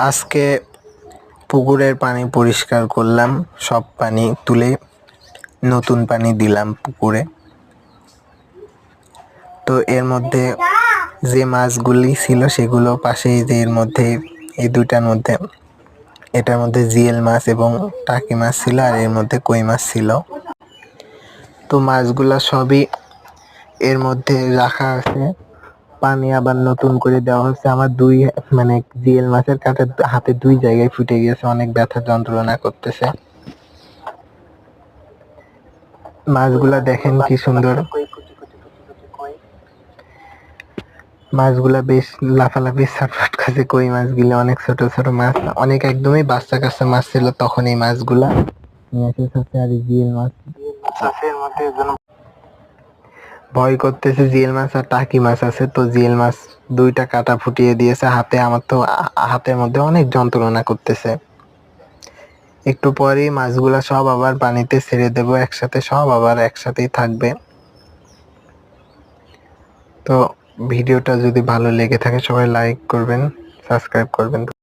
আজকে পুকুরের পানি পরিষ্কার করলাম, সব পানি তুলে নতুন পানি দিলাম পুকুরে। তো এর মধ্যে যে মাছগুলি ছিল সেগুলো পাশে, যে এর মধ্যে এই দুইটার মধ্যে, এটার মধ্যে জিয়েল মাছ এবং টাকি মাছ ছিল, আর এর মধ্যে কই মাছ ছিল। তো মাছগুলা সবই এর মধ্যে রাখা আছে, পানি আবার নতুন করে দেওয়া হচ্ছে। আমার জিয়েল মাছের কাঁটা হাতে 2 জায়গায় ফুটে গেছে, অনেক ব্যথা যন্ত্রণা করতেছে। মাছগুলা দেখেন কি সুন্দর, মাছগুলা বেশ লাফালাফি ছটফট করছে। কই মাছগুলো অনেক ছোট ছোট মাছ, অনেক একদমই বাচ্চা কাচ্চা মাছ ছিল তখন এই মাছগুলা নিয়ে এসেছে। আর জিয়েল মাছ ভয় করতেছে, জিয়েল মাছ আর টাকি মাছ আছে, তো জিয়েল মাছ 2টা কাঁটা ফুটিয়ে দিয়েছে হাতে। আমার তো হাতের মধ্যে অনেক যন্ত্রণা করতেছে। একটু পরেই মাছগুলা সব আবার পানিতে ছেড়ে দেবো একসাথে, সব আবার একসাথেই থাকবে। তো ভিডিওটা যদি ভালো লেগে থাকে সবাই লাইক করবেন, সাবস্ক্রাইব করবেন।